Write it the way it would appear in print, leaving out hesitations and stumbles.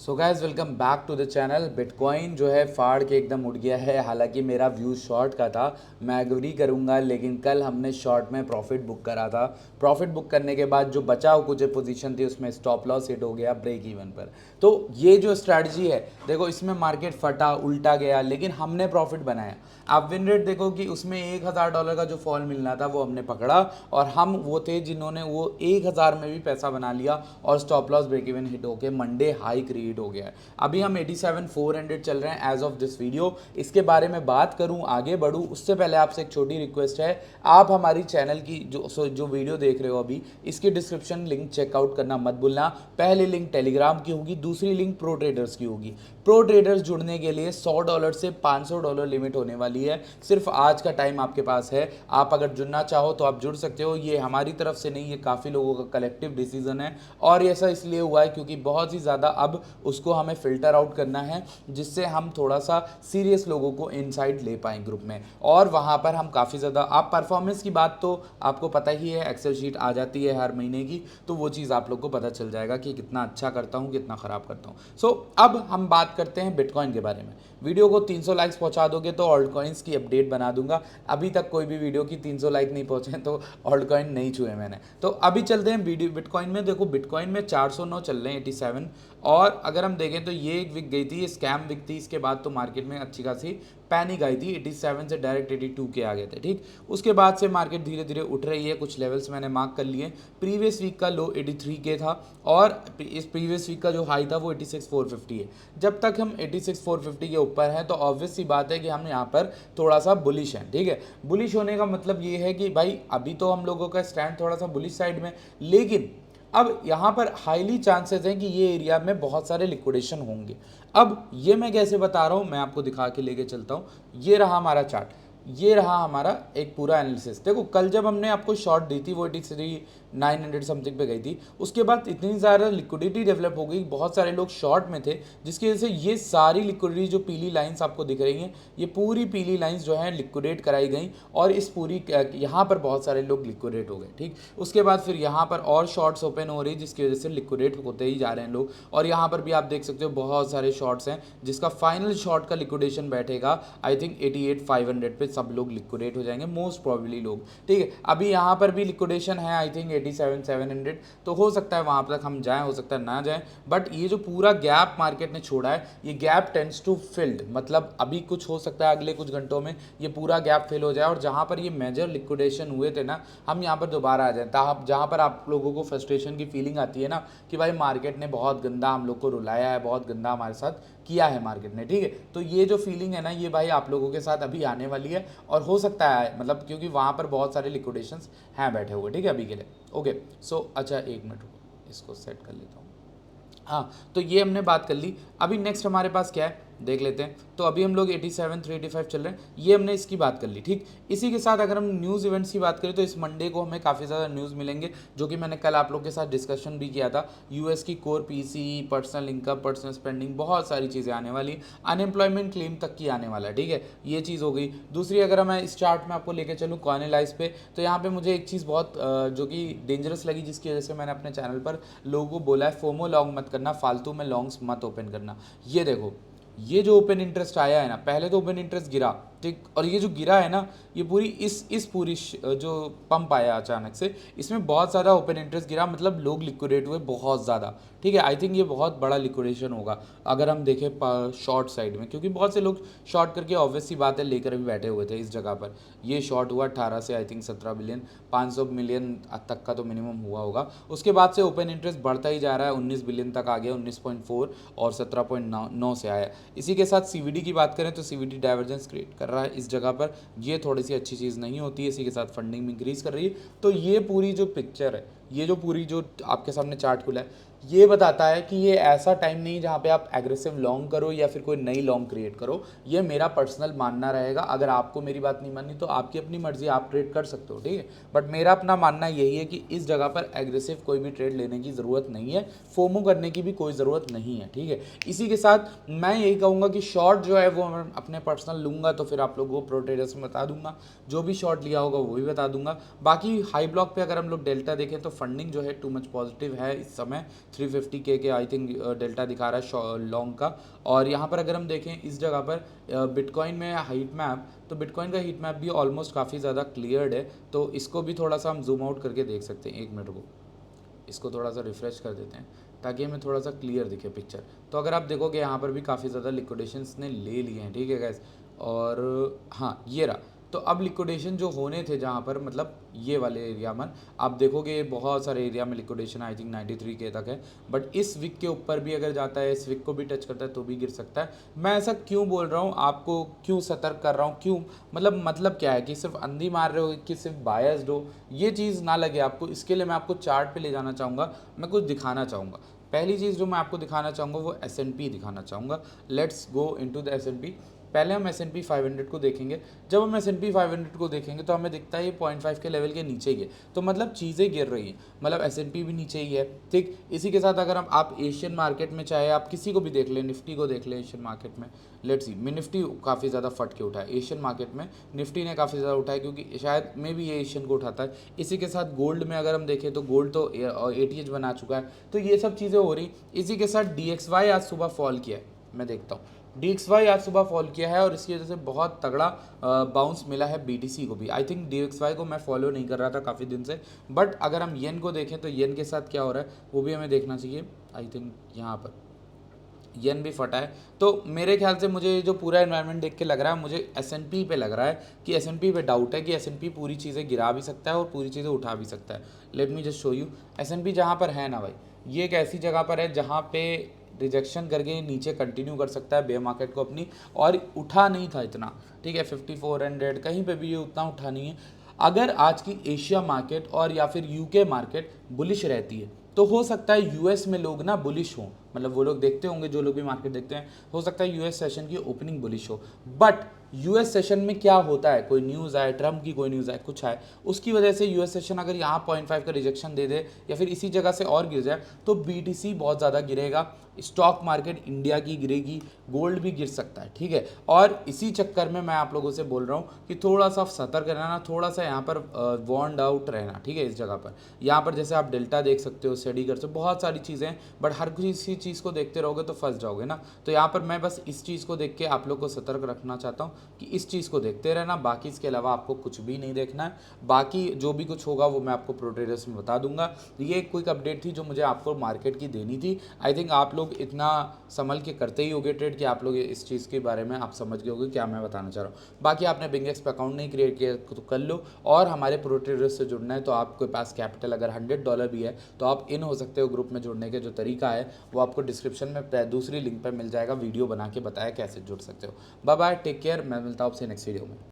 So guys welcome back to the channel. Bitcoin जो है फाड़ के एकदम उड़ गया है। हालांकि मेरा व्यू शॉर्ट का था, मैं एग्री करूंगा, लेकिन कल हमने शॉर्ट में प्रॉफिट बुक करा था। प्रॉफिट बुक करने के बाद जो बचाव कुछ पोजीशन थी उसमें स्टॉप लॉस हिट हो गया ब्रेक इवन पर। तो ये जो स्ट्रैटेजी है, देखो इसमें मार्केट फटा उल्टा गया, लेकिन हमने प्रॉफिट बनाया। आप विन रेट देखो कि उसमें $1000 का जो फॉल मिलना था वो हमने पकड़ा, और हम वो थे जिन्होंने वो 1000 में भी पैसा बना लिया और stop loss break even hit होके मंडे हाई क्रिएट हो गया है। अभी हम 87,400 चल रहे हैं एज ऑफ दिस वीडियो। इसके बारे में बात करूं, आगे बढ़ूं, उससे पहले आपसे एक छोटी रिक्वेस्ट है। आप हमारी चैनल की जो वीडियो देख रहे हो अभी, इसकी डिस्क्रिप्शन लिंक चेकआउट करना मत भूलना। पहली लिंक टेलीग्राम की होगी, दूसरी लिंक प्रो ट्रेडर्स की होगी। प्रो ट्रेडर्स जुड़ने के लिए $100 से $500 लिमिट होने वाली है। सिर्फ आज का टाइम आपके पास है। आप अगर जुड़ना चाहो तो आप जुड़ सकते हो। ये हमारी तरफ से नहीं, ये काफ़ी लोगों का कलेक्टिव डिसीजन है, और ऐसा इसलिए हुआ है क्योंकि बहुत ही ज़्यादा अब उसको हमें फिल्टर आउट करना है, जिससे हम थोड़ा सा सीरियस लोगों को इनसाइड ले पाएँ ग्रुप में। और वहाँ पर हम काफ़ी ज़्यादा, आप परफॉर्मेंस की बात तो आपको पता ही है, एक्सेल शीट आ जाती है हर महीने की, तो वो चीज़ आप लोग को पता चल जाएगा कि कितना अच्छा करता हूँ कितना ख़राब करता हूँ। सो अब हम बात करते हैं बिटकॉइन के बारे में। वीडियो को 300 लाइक्स पहुंचा दोगे तो ऑल्ट कॉइन्स की अपडेट बना दूंगा। अभी तक कोई भी वीडियो की 300 लाइक नहीं पहुंचे तो ऑल्ट कॉइन नहीं छुए मैंने। तो अभी चलते हैं वीडियो बिटकॉइन में। देखो बिटकॉइन में 409 चल रहे हैं, 87। और अगर हम देखें तो ये एक विक गई थी, ये स्कैम विक थी। इसके बाद तो मार्केट में अच्छी खासी पैनिक आई थी, 87 से डायरेक्ट 82 के आ गए थे। ठीक, उसके बाद से मार्केट धीरे धीरे उठ रही है। कुछ लेवल्स मैंने मार्क कर लिए। प्रीवियस वीक का लो 83 के था, और इस प्रीवियस वीक का जो हाई था वो 86,450 है। जब तक हम 86,450 के ऊपर हैं तो ऑब्वियस सी बात है कि हम यहाँ पर थोड़ा सा बुलिश हैं। ठीक है, बुलिश होने का मतलब ये है कि भाई अभी तो हम लोगों का स्टैंड थोड़ा सा बुलिश साइड में, लेकिन अब यहाँ पर हाईली चांसेस हैं कि ये एरिया में बहुत सारे लिक्विडेशन होंगे। अब ये मैं कैसे बता रहा हूँ, मैं आपको दिखा के लेके चलता हूँ। ये रहा हमारा चार्ट, ये रहा हमारा एक पूरा एनालिसिस। देखो कल जब हमने आपको शॉर्ट दी थी वो 83,900 समथिंग पे गई थी। उसके बाद इतनी ज़्यादा लिक्विडिटी डेवलप हो गई, बहुत सारे लोग शॉर्ट में थे, जिसकी वजह से ये सारी लिक्विडिटी जो पीली लाइंस आपको दिख रही हैं, ये पूरी पीली लाइंस जो हैं लिक्विडेट कराई गई, और इस पूरी यहाँ पर बहुत सारे लोग लिक्विडेट हो गए। ठीक, उसके बाद फिर यहाँ पर और शॉर्ट्स ओपन हो रही, जिसकी वजह से लिक्विडेट होते ही जा रहे हैं लोग। और यहाँ पर भी आप देख सकते हो बहुत सारे शॉर्ट्स हैं, जिसका फाइनल शॉर्ट का लिक्विडेशन बैठेगा आई थिंक 88,500 पे। सब लोग लिक्विडेट हो जाएंगे मोस्ट प्रोबेबली लोग। ठीक है, अभी यहाँ पर भी लिक्विडेशन है आई थिंक 87,700, तो हो सकता है वहाँ तक हम जाएं, हो सकता है ना जाएं। बट ये जो पूरा गैप मार्केट ने छोड़ा है, ये गैप टेंड्स टू फिल्ड, मतलब अभी कुछ हो सकता है अगले कुछ घंटों में ये पूरा गैप फिल हो जाए, और जहाँ पर ये मेजर लिक्विडेशन हुए थे ना, हम यहाँ पर दोबारा आ जाए। जहाँ पर आप लोगों को फ्रस्ट्रेशन की फीलिंग आती है ना कि भाई मार्केट ने बहुत गंदा हम लोग को रुलाया है, बहुत गंदा हमारे साथ किया है मार्केट ने। ठीक है, तो ये जो फीलिंग है ना, ये भाई आप लोगों के साथ अभी आने वाली है, और हो सकता है मतलब क्योंकि वहाँ पर बहुत सारे लिक्विडेशंस हैं बैठे हुए। ठीक है अभी के लिए। ओके, सो अच्छा एक मिनट रुको, इसको सेट कर लेता हूँ। हाँ, तो ये हमने बात कर ली। अभी नेक्स्ट हमारे पास क्या है देख लेते हैं। तो अभी हम लोग 87,385 चल रहे हैं, ये हमने इसकी बात कर ली। ठीक, इसी के साथ अगर हम न्यूज़ इवेंट्स की बात करें तो इस मंडे को हमें काफ़ी ज़्यादा न्यूज़ मिलेंगे, जो कि मैंने कल आप लोग के साथ डिस्कशन भी किया था। यूएस की core PC, personal income, personal spending, बहुत सारी चीज़ें आने वाली, अनएम्प्लॉयमेंट क्लेम तक की आने वाला है। ठीक है, ये चीज़ हो गई। दूसरी अगर मैं इस चार्ट में आपको लेकर चलूँ कॉइनलाइज पे, तो यहाँ पे मुझे एक चीज़ बहुत जो कि डेंजरस लगी, जिसकी वजह से मैंने अपने चैनल पर लोगों को बोला है फोमो लॉन्ग मत करना, फालतू में लॉन्ग्स मत ओपन करना। ये देखो, ये जो ओपन इंटरेस्ट आया है ना, पहले तो ओपन इंटरेस्ट गिरा, ठीक, और ये जो गिरा है ना, ये पूरी इस पूरी जो पंप आया अचानक से, इसमें बहुत ज़्यादा ओपन इंटरेस्ट गिरा, मतलब लोग लिक्विडेट हुए बहुत ज़्यादा। ठीक है, आई थिंक ये बहुत बड़ा लिक्विडेशन होगा अगर हम देखें शॉर्ट साइड में, क्योंकि बहुत से लोग शॉर्ट करके ऑब्वियस सी बात है लेकर भी बैठे हुए थे इस जगह पर। ये शॉर्ट हुआ 18 से आई थिंक 17 बिलियन, 500 मिलियन तक का तो मिनिमम हुआ होगा। उसके बाद से ओपन इंटरेस्ट बढ़ता ही जा रहा है, 19 बिलियन तक आ गया, 19.4 और 17.9 से आया। इसी के साथ सीवीडी की बात करें तो सीवीडी डाइवर्जेंस क्रिएट कर रहा है इस जगह पर, ये थोड़ी सी अच्छी चीज़ नहीं होती है। इसी के साथ फंडिंग भी इंक्रीज कर रही है। तो ये पूरी जो पिक्चर है, ये जो पूरी जो आपके सामने चार्ट खुला है, ये बताता है कि ये ऐसा टाइम नहीं जहाँ पे आप एग्रेसिव लॉन्ग करो या फिर कोई नई लॉन्ग क्रिएट करो। ये मेरा पर्सनल मानना रहेगा। अगर आपको मेरी बात नहीं माननी तो आपकी अपनी मर्जी, आप ट्रेड कर सकते हो। ठीक है, बट मेरा अपना मानना यही है कि इस जगह पर एग्रेसिव कोई भी ट्रेड लेने की ज़रूरत नहीं है, फोमो करने की भी कोई ज़रूरत नहीं है। ठीक है, इसी के साथ मैं यही कहूँगा कि शॉर्ट जो है वो मैं अपने पर्सनल लूँगा तो फिर आप लोगों को प्रो ट्रेडर्स में बता दूंगा, जो भी शॉर्ट लिया होगा वो भी बता दूंगा। बाकी हाई ब्लॉक पे अगर हम लोग डेल्टा देखें तो फंडिंग जो है टू मच पॉजिटिव है इस समय। 350K के आई थिंक डेल्टा दिखा रहा है लॉन्ग का। और यहाँ पर अगर हम देखें इस जगह पर बिटकॉइन में हीट मैप, तो बिटकॉइन का हीट मैप भी ऑलमोस्ट काफ़ी ज़्यादा क्लियर्ड है। तो इसको भी थोड़ा सा हम जूम आउट करके देख सकते हैं। 1 मिनट को इसको थोड़ा सा रिफ्रेश कर देते हैं ताकि हमें थोड़ा सा क्लियर दिखे पिक्चर। तो अगर आप देखोगे यहाँ पर भी काफ़ी ज़्यादा लिक्विडेशंस ने ले लिए हैं, ठीक है गैस। और हाँ ये रहा। तो अब लिक्विडेशन जो होने थे जहाँ पर मतलब ये वाले एरिया में आप देखोगे बहुत सारे एरिया में लिक्विडेशन आई थिंक 93K तक है। बट इस विक के ऊपर भी अगर जाता है, इस विक को भी टच करता है तो भी गिर सकता है। मैं ऐसा क्यों बोल रहा हूँ, आपको क्यों सतर्क कर रहा हूँ, क्यों मतलब क्या है कि सिर्फ अंधी मार रहे हो कि सिर्फ बायस्ड हो, ये चीज़ ना लगे आपको। इसके लिए मैं आपको चार्ट पे ले जाना चाहूँगा, मैं कुछ दिखाना चाहूँगा। पहली चीज़ जो मैं आपको दिखाना चाहूँगा वो S&P दिखाना चाहूँगा। Let's go into the S&P। पहले हम S&P 500 को देखेंगे। जब हम S&P 500 को देखेंगे तो हमें दिखता है ये 0.5 के लेवल के नीचे ही है। तो मतलब चीज़ें गिर रही हैं, मतलब S&P भी नीचे ही है, ठीक। इसी के साथ अगर हम आप एशियन मार्केट में चाहे आप किसी को भी देख लें, निफ्टी को देख लें एशियन मार्केट में, लेट्स सी निफ्टी काफ़ी ज़्यादा फट के उठा है। एशियन मार्केट में निफ्टी ने काफ़ी ज़्यादा उठाया क्योंकि शायद में भी ये एशियन को उठाता है। इसी के साथ गोल्ड में अगर हम देखें तो गोल्ड तो ATH बना चुका है। तो ये सब चीज़ें हो रही। इसी के साथ DXY आज सुबह फॉल किया है, मैं देखता हूँ। DXY आज सुबह फॉल किया है और इसकी वजह से बहुत तगड़ा बाउंस मिला है BTC को भी। आई थिंक DXY को मैं फॉलो नहीं कर रहा था काफ़ी दिन से। बट अगर हम येन को देखें तो येन के साथ क्या हो रहा है वो भी हमें देखना चाहिए। आई थिंक यहाँ पर येन भी फटा है। तो मेरे ख्याल से मुझे जो पूरा एनवायरनमेंट देख के लग रहा है, मुझे S&P पे लग रहा है कि S&P पे डाउट है कि S&P पूरी चीज़ें गिरा भी सकता है और पूरी चीज़ें उठा भी सकता है। Let me just show you. S&P जहाँ पर है ना भाई, ये एक ऐसी जगह पर है जहाँ पे रिजेक्शन करके नीचे कंटिन्यू कर सकता है बेयर मार्केट को अपनी, और उठा नहीं था इतना, ठीक है। 5400 कहीं पे भी ये उतना उठा नहीं है। अगर आज की एशिया मार्केट और या फिर UK मार्केट बुलिश रहती है तो हो सकता है US में लोग ना बुलिश हों, मतलब वो लोग देखते होंगे जो लोग भी मार्केट देखते हैं, हो सकता है US सेशन की ओपनिंग बुलिश हो। बट US सेशन में क्या होता है, कोई न्यूज़ आए, ट्रम्प की कोई न्यूज़ आए, कुछ आए, उसकी वजह से US सेशन अगर यहाँ 0.5 का रिजेक्शन दे दे या फिर इसी जगह से और गिर जाए तो BTC बहुत ज़्यादा गिरेगा, स्टॉक मार्केट इंडिया की गिरेगी, गोल्ड भी गिर सकता है, ठीक है। और इसी चक्कर में मैं आप लोगों से बोल रहा हूँ कि थोड़ा सा सतर्क रहना, थोड़ा सा यहाँ पर वॉर्नड आउट रहना, ठीक है। इस जगह पर यहाँ पर जैसे आप डेल्टा देख सकते हो, स्टडी कर सकते हो, बहुत सारी चीज़ें हैं। बट हर किसी चीज़ को देखते रहोगे तो फंस जाओगे ना। तो यहाँ पर मैं बस इस चीज़ को देख के आप लोग को सतर्क रखना चाहता हूँ कि इस चीज़ को देखते रहना, बाकी इसके अलावा आपको कुछ भी नहीं देखना है। बाकी जो भी कुछ होगा वो मैं आपको प्रो ट्रेडर्स में बता दूंगा। ये एक क्विक अपडेट थी जो मुझे आपको मार्केट की देनी थी। आई थिंक आप लोग इतना संभल के करते ही होगे ट्रेड कि आप लोग इस चीज़ के बारे में आप समझ गए होगे क्या मैं बताना चाह रहा हूँ। बाकी आपने बिंगेक्स पे अकाउंट नहीं क्रिएट किया तो कर लो, और हमारे प्रो ट्रेडर्स से जुड़ना है तो आपके पास कैपिटल अगर $100 भी है तो आप इन हो सकते हो। ग्रुप में जुड़ने के जो तरीका है वो आपको डिस्क्रिप्शन में दूसरी लिंक पर मिल जाएगा, वीडियो बना के बताया कैसे जुड़ सकते हो। बाय बाय, टेक केयर, मैं मिलता हूँ आपसे नेक्स्ट वीडियो में।